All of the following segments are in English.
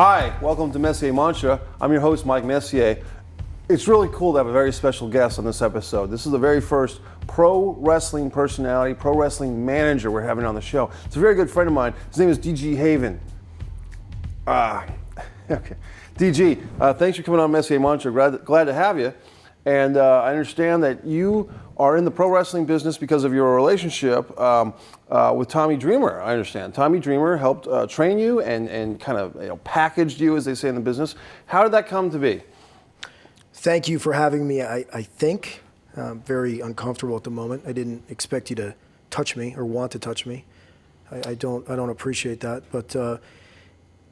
Hi, welcome to Messier Mantra. I'm your host, Mike Messier. It's really cool to have a very special guest on this episode. This is the very first pro wrestling personality, pro wrestling manager we're having on the show. It's a very good friend of mine. His name is DG Haven. Okay. DG, thanks for coming on Messier Mantra. Glad to have you. And I understand that you are in the pro wrestling business because of your relationship with Tommy Dreamer, I understand. Tommy Dreamer helped train you and kind of packaged you, as they say in the business. How did that come to be? Thank you for having me. I think I'm very uncomfortable at the moment. I didn't expect you to touch me or want to touch me. I don't appreciate that. But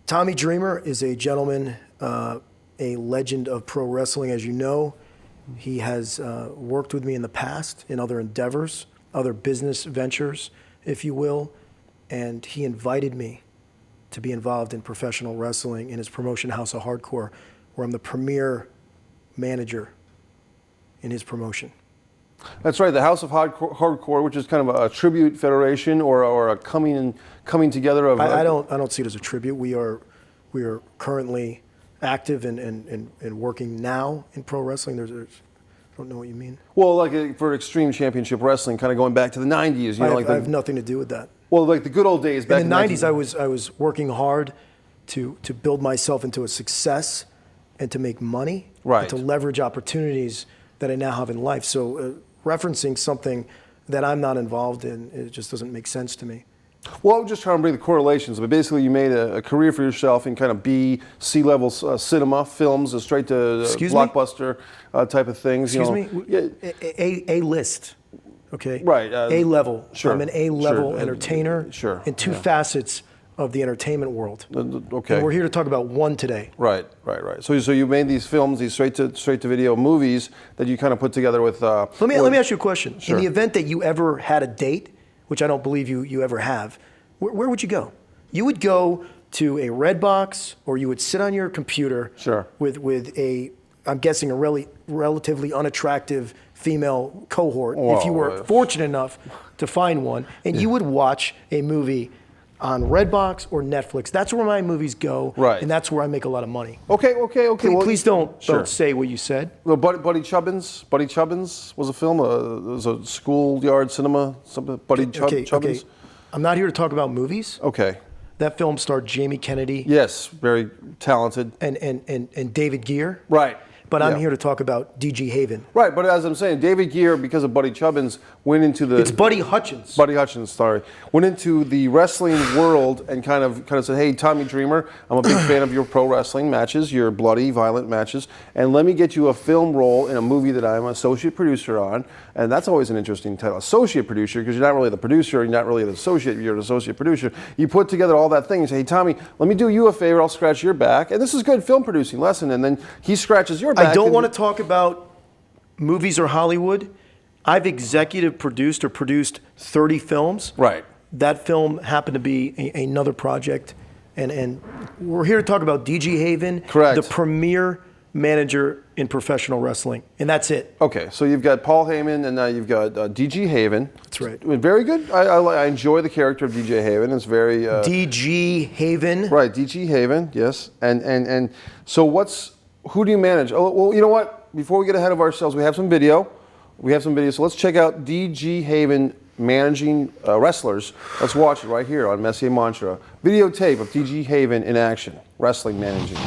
Tommy Dreamer is a gentleman, a legend of pro wrestling, as you know. He has worked with me in the past in other endeavors, other business ventures, if you will, and he invited me to be involved in professional wrestling in his promotion, House of Hardcore, where I'm the premier manager in his promotion. That's right, the House of Hardcore, which is kind of a tribute federation or a coming together of... I don't see it as a tribute. We are currently active and working now in pro wrestling. I don't know what you mean. Well, like for Extreme Championship Wrestling, kind of going back to the 90s. I have nothing to do with that. Well, like the good old days back in the 90s. I was working hard to build myself into a success and to make money, right, and to leverage opportunities that I now have in life. So referencing something that I'm not involved in, it just doesn't make sense to me. Well, I'm just trying to bring the correlations, but basically you made a career for yourself in kind of B, C-level cinema, films, straight to blockbuster type of things. Excuse me? Yeah. A list, okay? Right. A-level. Sure. I'm an A-level entertainer in two facets of the entertainment world. Okay. And we're here to talk about one today. Right. So you made these films, these straight to video movies that you kind of put together with... Let me ask you a question. Sure. In the event that you ever had a date, which I don't believe you ever have, where would you go? You would go to a Redbox, or you would sit on your computer with a, I'm guessing, a relatively unattractive female cohort, if you were fortunate enough to find one, and you would watch a movie on Redbox or Netflix. That's where my movies go, and that's where I make a lot of money. Okay. Please don't say what you said. Well, Buddy Chubbins was a film. It was a schoolyard cinema. Something. Chubbins. Okay. I'm not here to talk about movies. Okay. That film starred Jamie Kennedy. Yes, very talented. And David Gear. Right. But I'm here to talk about DG Haven. Right, but as I'm saying, David Gear, because of Buddy Chubbins, went into the... It's Buddy Hutchins. Buddy Hutchins, sorry. Went into the wrestling world and kind of said, hey, Tommy Dreamer, I'm a big fan of your pro wrestling matches, your bloody, violent matches, and let me get you a film role in a movie that I'm an associate producer on. And that's always an interesting title, associate producer, because you're not really the producer, you're not really the associate, you're an associate producer. You put together all that thing and say, hey, Tommy, let me do you a favor, I'll scratch your back. And this is good film producing lesson. And then he scratches your back. I don't want to talk about movies or Hollywood. I've executive produced or produced 30 films. Right. That film happened to be another project. And we're here to talk about DG Haven, correct, the premier manager in professional wrestling. And that's it. Okay, so you've got Paul Heyman and now you've got DG Haven. That's right. Very good. I enjoy the character of DJ Haven. It's very... DG Haven. Right, DG Haven, yes. And so who do you manage? Oh, well, you know what? Before we get ahead of ourselves, we have some video. So let's check out DG Haven managing wrestlers. Let's watch it right here on Messier Mantra. Videotape of DG Haven in action, wrestling managing.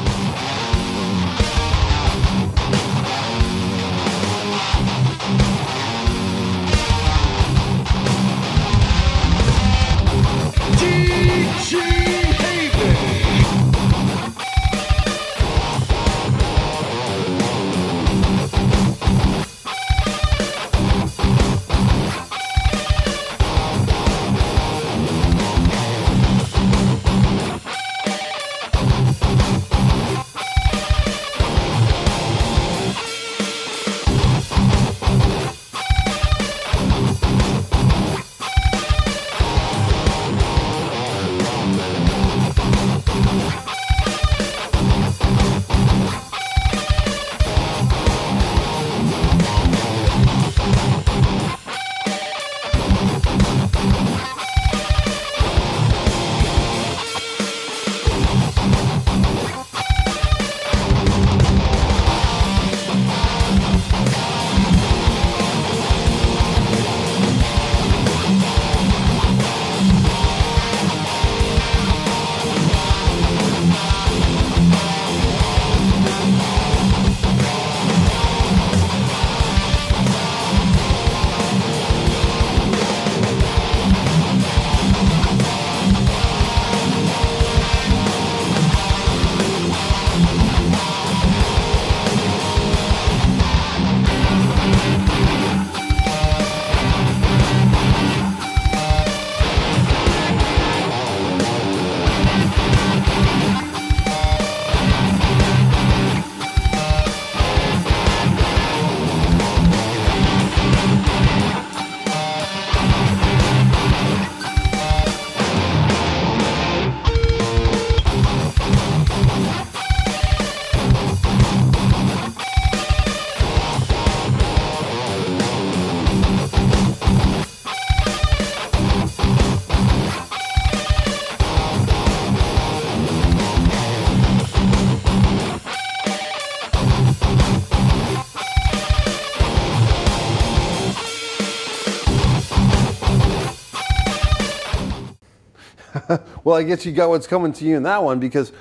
Well, I guess you got what's coming to you in that one, because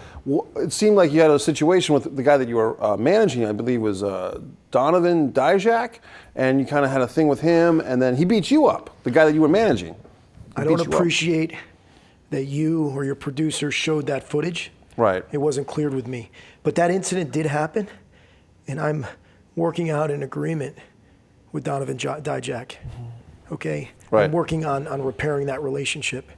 it seemed like you had a situation with the guy that you were managing, I believe was Donovan Dijak, and you kind of had a thing with him, and then he beat you up, the guy that you were managing. I don't appreciate that you or your producer showed that footage. Right. It wasn't cleared with me. But that incident did happen, and I'm working out an agreement with Donovan Dijak. Okay? Right. I'm working on repairing that relationship.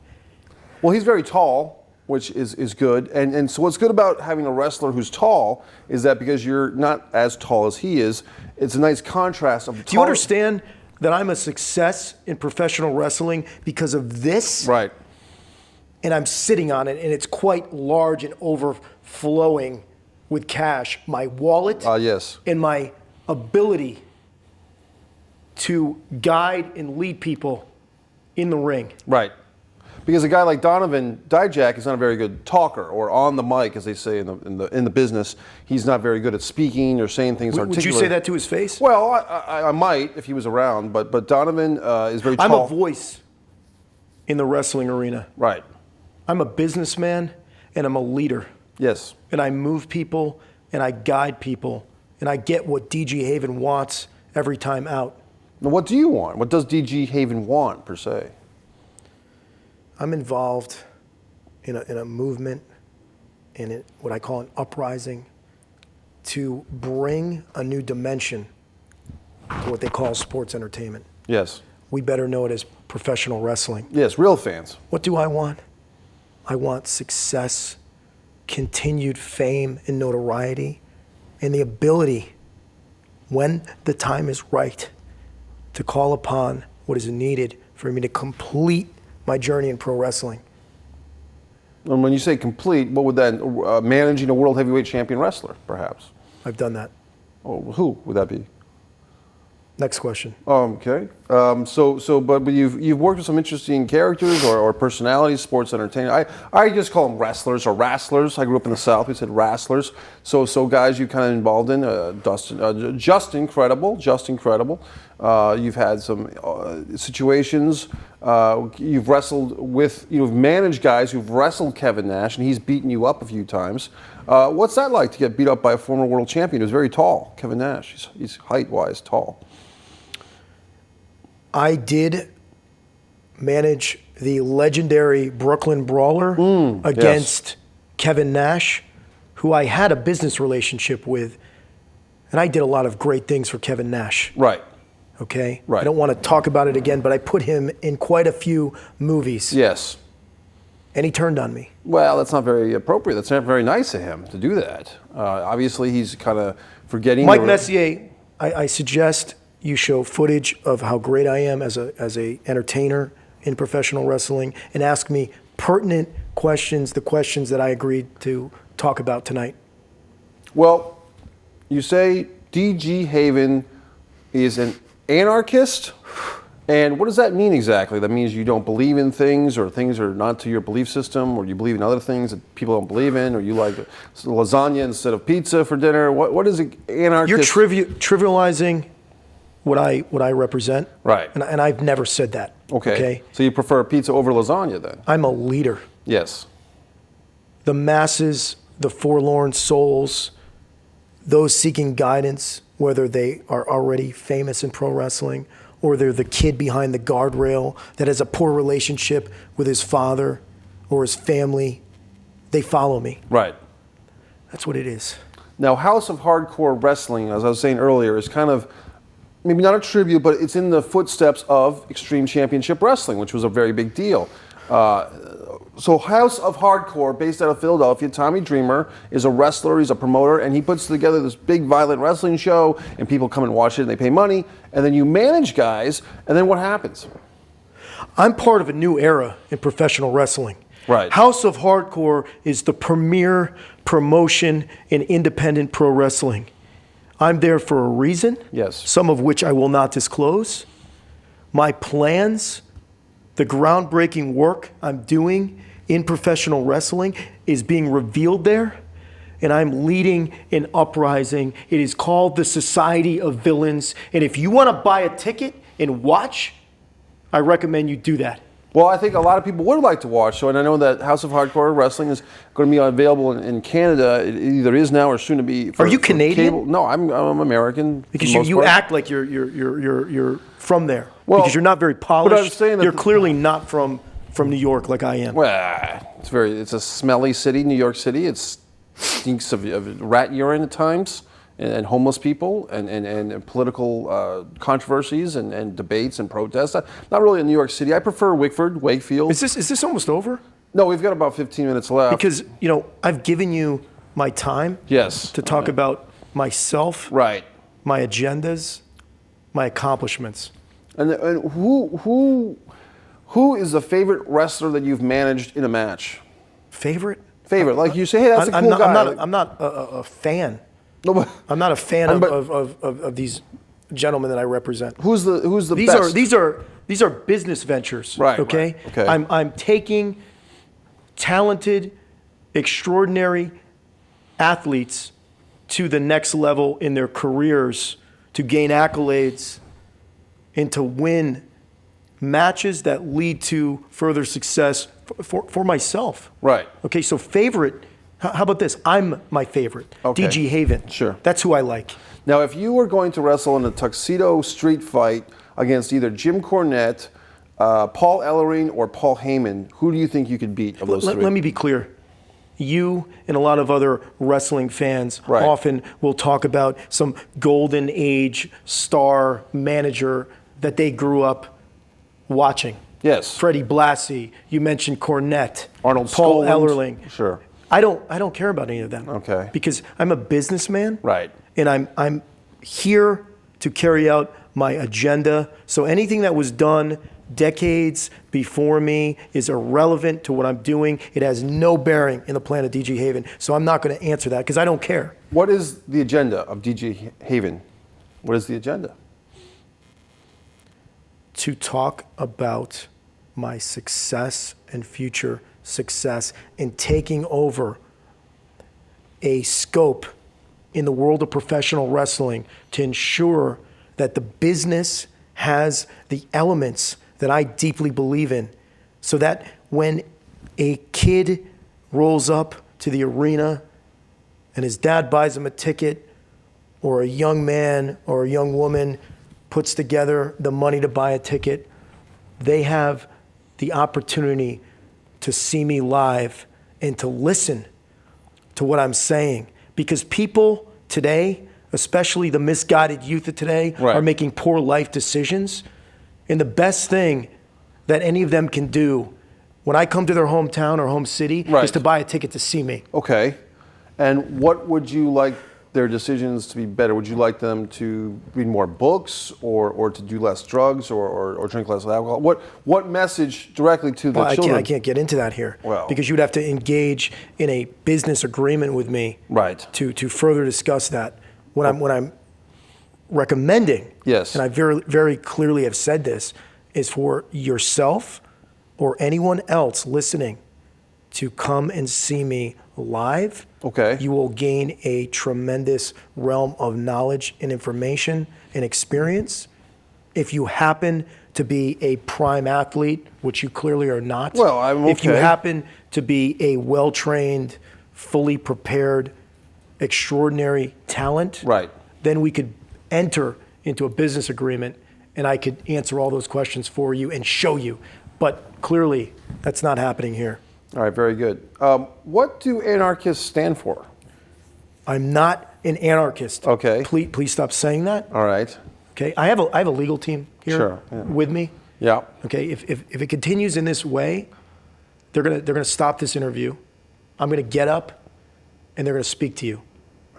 Well, he's very tall, which is good. And so what's good about having a wrestler who's tall is that because you're not as tall as he is, it's a nice contrast of the Do you understand that I'm a success in professional wrestling because of this? Right. And I'm sitting on it, and it's quite large and overflowing with cash. My wallet yes. and my ability to guide and lead people in the ring. Right. Because a guy like Donovan Dijak is not a very good talker, or on the mic, as they say in the business. He's not very good at speaking or saying things articulately. Would you say that to his face? Well, I might if he was around, but Donovan is very tall. I'm a voice in the wrestling arena. Right. I'm a businessman, and I'm a leader. Yes. And I move people, and I guide people, and I get what DG Haven wants every time out. Now, what do you want? What does DG Haven want, per se? I'm involved in a movement, in what I call an uprising, to bring a new dimension to what they call sports entertainment. Yes. We better know it as professional wrestling. Yes, real fans. What do I want? I want success, continued fame and notoriety, and the ability, when the time is right, to call upon what is needed for me to complete my journey in pro wrestling. And when you say complete, what would that, managing a world heavyweight champion wrestler, perhaps? I've done that. Oh, who would that be? Next question. Okay. But you've worked with some interesting characters or personalities, sports entertainers. I just call them wrestlers or wrestlers. I grew up in the South. We said wrestlers. So guys you kind of involved in, Just Incredible. You've had some situations. You've wrestled with, you've managed guys who've wrestled Kevin Nash, and he's beaten you up a few times. What's that like to get beat up by a former world champion who's very tall, Kevin Nash? He's height-wise tall. I did manage the legendary Brooklyn Brawler against Kevin Nash, who I had a business relationship with, and I did a lot of great things for Kevin Nash. Right. Okay? Right. I don't want to talk about it again, but I put him in quite a few movies. Yes. And he turned on me. Well, that's not very appropriate. That's not very nice of him to do that. Obviously, he's kind of forgetting. Mike Messier, I suggest you show footage of how great I am as a entertainer in professional wrestling, and ask me pertinent questions, the questions that I agreed to talk about tonight. Well, you say DG Haven is an anarchist, and what does that mean exactly? That means you don't believe in things, or things are not to your belief system, or you believe in other things that people don't believe in, or you like lasagna instead of pizza for dinner. What is an anarchist? You're trivializing what I represent. Right. And I've never said that. Okay. So you prefer pizza over lasagna then? I'm a leader. Yes. The masses, the forlorn souls, those seeking guidance, whether they are already famous in pro wrestling or they're the kid behind the guardrail that has a poor relationship with his father or his family, they follow me. Right. That's what it is. Now, House of Hardcore Wrestling, as I was saying earlier, is kind of maybe not a tribute, but it's in the footsteps of Extreme Championship Wrestling, which was a very big deal. So House of Hardcore, based out of Philadelphia, Tommy Dreamer is a wrestler, he's a promoter, and he puts together this big violent wrestling show, and people come and watch it, and they pay money, and then you manage guys, and then what happens? I'm part of a new era in professional wrestling. Right. House of Hardcore is the premier promotion in independent pro wrestling. I'm there for a reason, yes, some of which I will not disclose. My plans, the groundbreaking work I'm doing in professional wrestling is being revealed there, and I'm leading an uprising. It is called the Society of Villains, and if you want to buy a ticket and watch, I recommend you do that. Well, I think a lot of people would like to watch. So, and I know that House of Hardcore Wrestling is going to be available in Canada. It either is now or soon to be. Are you Canadian? Cable. No, I'm American. Because you act like you're from there. Well, because you're not very polished. but I'm saying that you're clearly not from New York like I am. Well, it's a smelly city, New York City. It stinks of rat urine at times. And homeless people and political controversies and debates and protests. Not really in New York City. I prefer Wakefield. Is this almost over? No, we've got about 15 minutes left. Because, I've given you my time to talk about myself, right, my agendas, my accomplishments. And who is the favorite wrestler that you've managed in a match? Favorite? Like you say, hey, that's a cool guy. I'm not a fan. No, but I'm not a fan of these gentlemen that I represent. Who's the best? These are business ventures. Right. Okay. Right, okay. I'm taking talented, extraordinary athletes to the next level in their careers to gain accolades and to win matches that lead to further success for myself. Right. Okay. So favorite. How about this? I'm my favorite. Okay. DG Haven. Sure. That's who I like. Now, if you were going to wrestle in a tuxedo street fight against either Jim Cornette, Paul Ellering, or Paul Heyman, who do you think you could beat of those three? Let me be clear. You and a lot of other wrestling fans often will talk about some golden age star manager that they grew up watching. Yes. Freddie Blassie. You mentioned Cornette. Arnold Paul Skolnick. Ellerling. Sure. I don't care about any of them. Okay. Because I'm a businessman. Right. And I'm here to carry out my agenda. So anything that was done decades before me is irrelevant to what I'm doing. It has no bearing in the plan of DG Haven. So I'm not going to answer that because I don't care. What is the agenda of DG Haven? What is the agenda? To talk about my success and future success in taking over a scope in the world of professional wrestling to ensure that the business has the elements that I deeply believe in, so that when a kid rolls up to the arena and his dad buys him a ticket, or a young man or a young woman puts together the money to buy a ticket, they have the opportunity to see me live and to listen to what I'm saying. Because people today, especially the misguided youth of today, are making poor life decisions. And the best thing that any of them can do when I come to their hometown or home city is to buy a ticket to see me. Okay. And what would you like their decisions to be better? Would you like them to read more books or to do less drugs or drink less alcohol? What message directly to the children? I can't get into that here because you'd have to engage in a business agreement with me to further discuss that. What I'm recommending, and I very, very clearly have said this, is for yourself or anyone else listening to come and see me live. Okay. You will gain a tremendous realm of knowledge and information and experience. If you happen to be a prime athlete, which you clearly are not. Well, I'm okay. If you happen to be a well-trained, fully prepared, extraordinary talent, then we could enter into a business agreement and I could answer all those questions for you and show you. But clearly, that's not happening here. All right, very good. What do anarchists stand for? I'm not an anarchist. Okay. Please stop saying that. All right. Okay. I have a legal team here with me. Yeah. Okay. If it continues in this way, they're gonna stop this interview. I'm gonna get up, and they're gonna speak to you.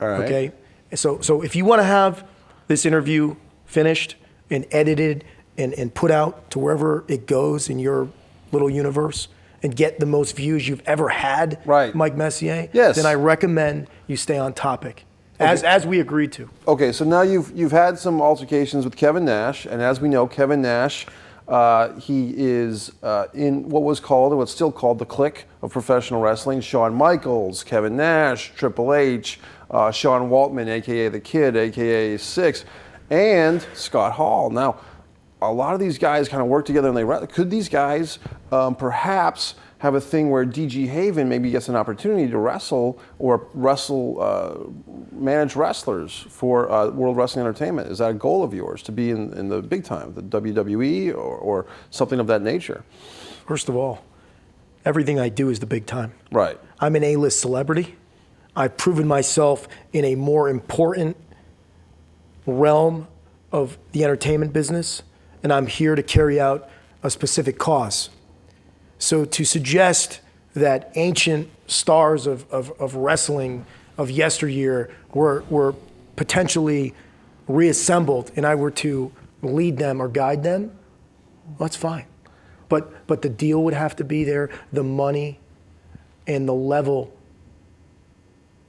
All right. Okay. So if you want to have this interview finished and edited and put out to wherever it goes in your little universe, and get the most views you've ever had, Mike Messier, then I recommend you stay on topic, as we agreed to. Okay, so now you've had some altercations with Kevin Nash, and as we know, Kevin Nash, he is in what's still called the clique of professional wrestling. Shawn Michaels, Kevin Nash, Triple H, Sean Waltman, aka The Kid, aka Six, and Scott Hall. Now, a lot of these guys kind of work together and could these guys perhaps have a thing where DG Haven maybe gets an opportunity to wrestle or manage wrestlers for World Wrestling Entertainment? Is that a goal of yours, to be in the big time, the WWE or something of that nature? First of all, everything I do is the big time. Right. I'm an A-list celebrity. I've proven myself in a more important realm of the entertainment business, and I'm here to carry out a specific cause. So to suggest that ancient stars of wrestling of yesteryear were potentially reassembled and I were to lead them or guide them, well, that's fine. But the deal would have to be there, the money and the level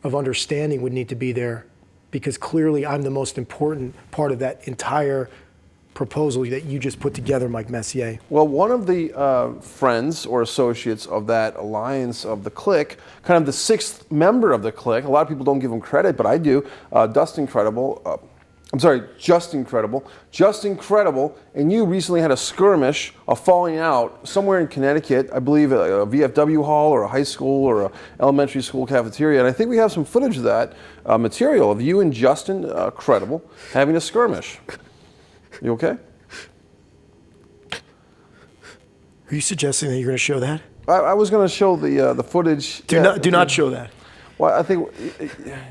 of understanding would need to be there, because clearly I'm the most important part of that entire proposal that you just put together, Mike Messier. Well, one of the friends or associates of that alliance of the clique, kind of the sixth member of the clique, a lot of people don't give him credit, but I do, Just Incredible, and you recently had a skirmish, a falling out, somewhere in Connecticut, I believe a VFW hall or a high school or a elementary school cafeteria, and I think we have some footage of that material of you and Justin Credible having a skirmish. You okay? Are you suggesting that you're going to show that? I was going to show the footage. Do not show that. Well, I think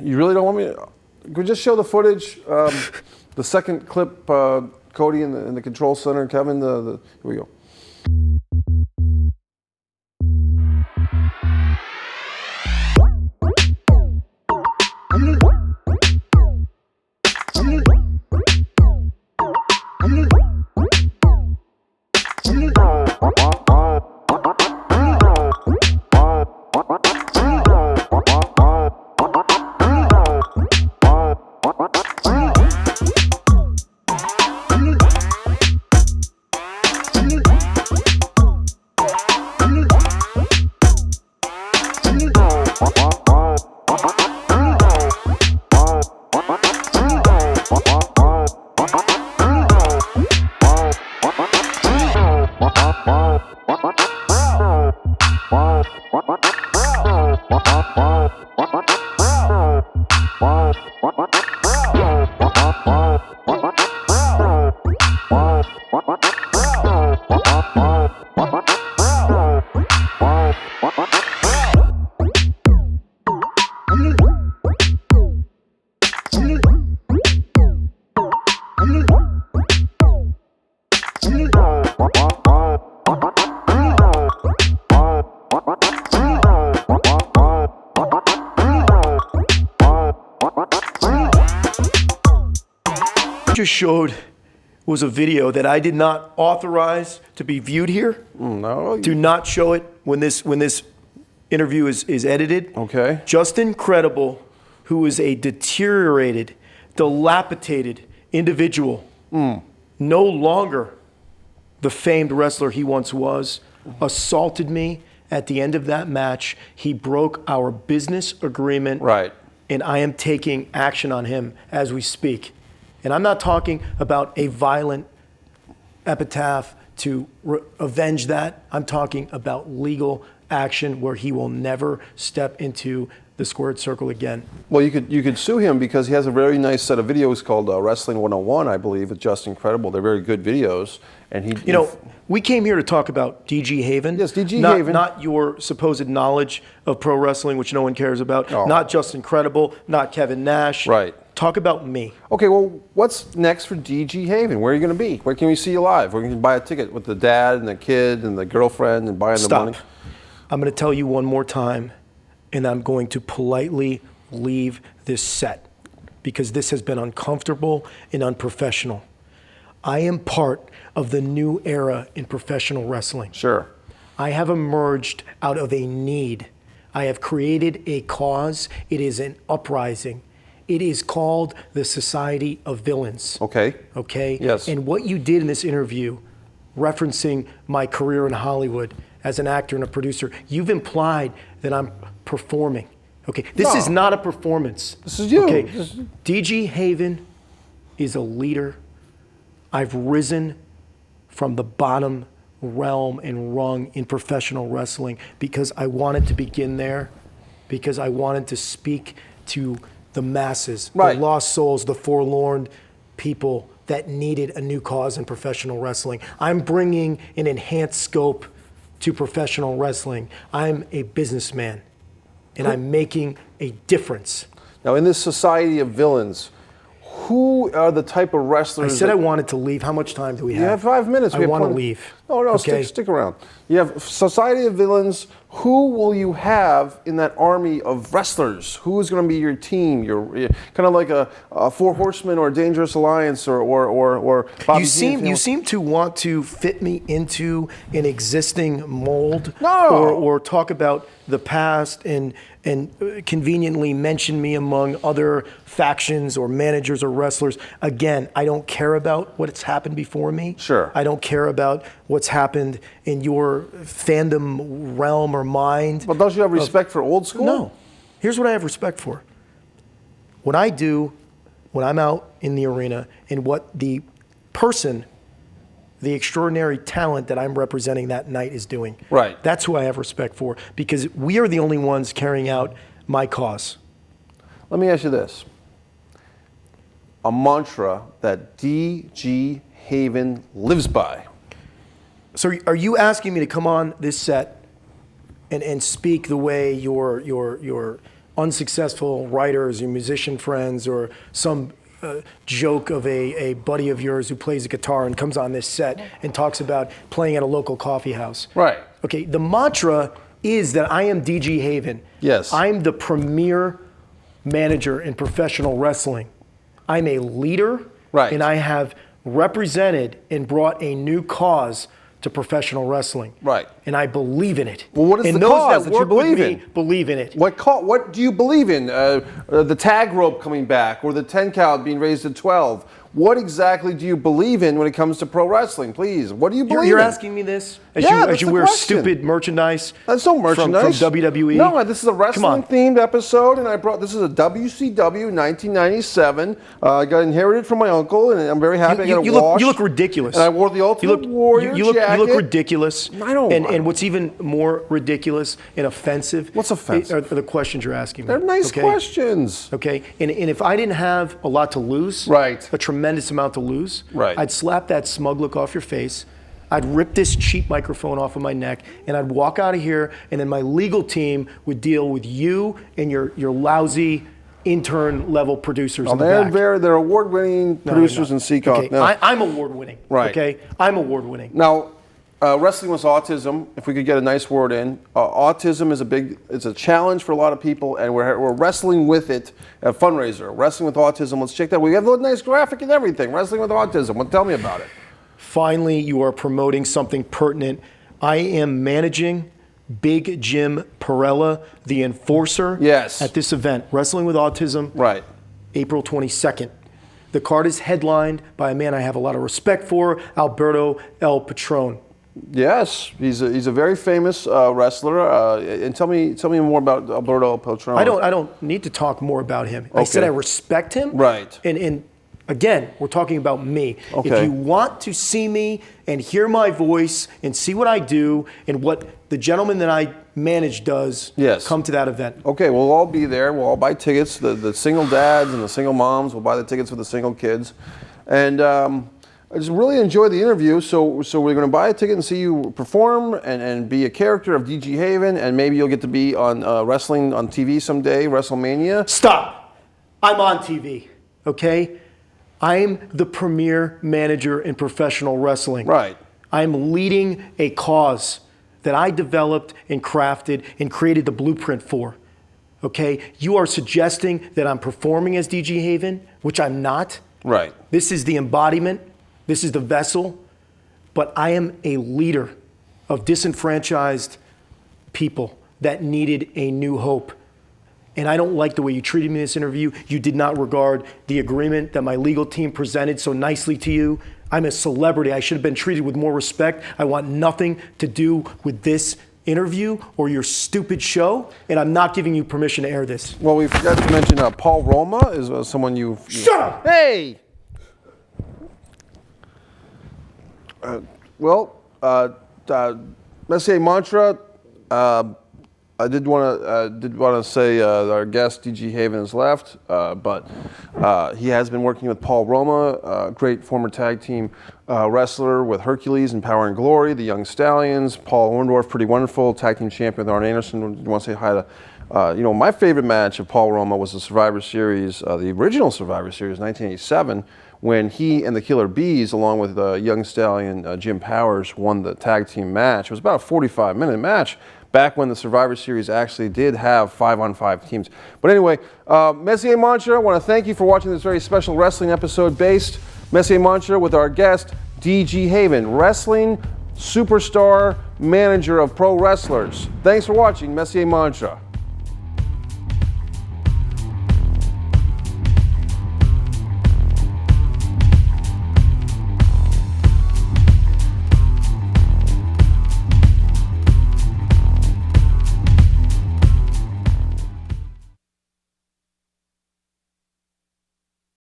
you really don't want me to. Could we just show the footage? The second clip, Cody in the control center, Kevin. Here we go. Just showed was a video that I did not authorize to be viewed here. No. Do not show it when this interview is edited. Okay. Justin Credible, who is a deteriorated, dilapidated individual, no longer the famed wrestler he once was, assaulted me at the end of that match. He broke our business agreement. Right. And I am taking action on him as we speak. And I'm not talking about a violent epitaph to avenge that. I'm talking about legal action where he will never step into the squared circle again. Well, you could sue him because he has a very nice set of videos called Wrestling 101, I believe, with Justin Credible. They're very good videos. And we came here to talk about DG Haven. Yes, DG Haven. Not your supposed knowledge of pro wrestling, which no one cares about. Oh. Not Justin Credible, not Kevin Nash. Right. Talk about me. Okay, well, what's next for DG Haven? Where are you going to be? Where can we see you live? Where can you buy a ticket with the dad and the kid and the girlfriend and buying the money? I'm going to tell you one more time, and I'm going to politely leave this set because this has been uncomfortable and unprofessional. I am part of the new era in professional wrestling. Sure. I have emerged out of a need. I have created a cause. It is an uprising. It is called the Society of Villains. Okay. Okay? Yes. And what you did in this interview, referencing my career in Hollywood as an actor and a producer, you've implied that I'm performing. Okay? This is not a performance. This is you. Okay? DG Haven is a leader. I've risen from the bottom realm and rung in professional wrestling because I wanted to begin there, because I wanted to speak to the masses, Right. the lost souls, the forlorn people that needed a new cause in professional wrestling. I'm bringing an enhanced scope to professional wrestling. I'm a businessman, and I'm making a difference. Now, in this society of villains, who are the type of I wrestlers? said I wanted to leave. How much time do we have? You have 5 minutes. I We have want to plenty- leave. No, Okay? stick around. You have Society of Villains. Who will you have in that army of wrestlers? Who is going to be your team? Your kind of like a Four Horsemen or a Dangerous Alliance or Bobby You seem Heenan. you seem to want to fit me into an existing mold, No. or talk about the past and conveniently mention me among other factions or managers or wrestlers. Again, I don't care about what's happened before me. Sure. I don't care about what's happened in your fandom realm or mind. But don't you have respect for old school? No. Here's what I have respect for. What I do when I'm out in the arena and what the person, the extraordinary talent that I'm representing that night is doing. Right. That's who I have respect for because we are the only ones carrying out my cause. Let me ask you this. A mantra that D.G. Haven lives by. So are you asking me to come on this set and speak the way your unsuccessful writers, your musician friends, or some joke of a buddy of yours who plays a guitar and comes on this set and talks about playing at a local coffee house? Right. Okay, the mantra is that I am D.G. Haven. Yes. I'm the premier manager in professional wrestling. I'm a leader. Right. And I have represented and brought a new cause to professional wrestling. Right. And I believe in it. Well, what is and the those cause that you work with believe me in? Believe in it. What do you believe in? The tag rope coming back or the 10 count being raised to 12? What exactly do you believe in when it comes to pro wrestling? Please, what do you believe You're in? asking me this as Yeah, you that's the wear question. stupid merchandise. That's no merchandise. From WWE. No, this is a Come wrestling on. themed episode, and this is a WCW 1997. I got inherited from my uncle, and I'm very happy I got a wash. You look ridiculous. And I wore the Ultimate Warrior you look jacket. ridiculous. I don't. And what's even more ridiculous and offensive. What's offensive? Are the questions you're asking me. They're nice questions. Okay, and if I didn't have a lot to lose, Right. a tremendous amount to lose, Right. I'd slap that smug look off your face. I'd rip this cheap microphone off of my neck, and I'd walk out of here, and then my legal team would deal with you and your lousy intern level producers in the back. They're award-winning producers in Seacock. Okay, Now, I'm award-winning. Right. Okay, I'm award-winning. now wrestling with autism, if we could get a nice word in, autism is it's a challenge for a lot of people, and we're wrestling with it. A fundraiser, Wrestling with Autism. Let's check that. We have a nice graphic and everything. Wrestling with Autism. Well, tell me about it. Finally, you are promoting something pertinent. I am managing Big Jim Perella, the enforcer, Yes. at this event, Wrestling with Autism, Right. April 22nd. The card is headlined by a man I have a lot of respect for, Alberto El Patron. Yes, he's a very famous wrestler. And tell me more about Alberto Peltrano. I don't need to talk more about him. I said I respect him. Right. And again, we're talking about me. Okay. If you want to see me and hear my voice and see what I do and what the gentleman that I manage does, Yes. come to that event. Okay, we'll all be there. We'll all buy tickets. The single dads and the single moms will buy the tickets for the single kids. And I just really enjoyed the interview. So we're going to buy a ticket and see you perform and be a character of D.G. Haven, and maybe you'll get to be on wrestling on TV someday, WrestleMania. Stop. I'm on TV, okay? I'm the premier manager in professional wrestling. Right. I'm leading a cause that I developed and crafted and created the blueprint for. Okay? You are suggesting that I'm performing as D.G. Haven, which I'm not. Right. This is the embodiment. This is the vessel. But I am a leader of disenfranchised people that needed a new hope. And I don't like the way you treated me in this interview. You did not regard the agreement that my legal team presented so nicely to you. I'm a celebrity. I should have been treated with more respect. I want nothing to do with this interview or your stupid show, and I'm not giving you permission to air this. Well, we forgot to mention Paul Roma is someone you. Shut up! Hey! Well, Messier Mantra. I did want to say our guest DG Haven has left, but he has been working with Paul Roma, a great former tag team wrestler with Hercules and Power and Glory, the Young Stallions. Paul Orndorff, pretty wonderful tag team champion with Arn Anderson. You want to say hi to? My favorite match of Paul Roma was the Survivor Series, the original Survivor Series, 1987. When he and the Killer Bees, along with Young Stallion Jim Powers, won the tag team match. It was about a 45-minute match back when the Survivor Series actually did have 5-on-5 teams. But anyway, Messier Mantra, I want to thank you for watching this very special wrestling episode based Messier Mantra with our guest, DG Haven, wrestling superstar manager of pro wrestlers. Thanks for watching Messier Mantra.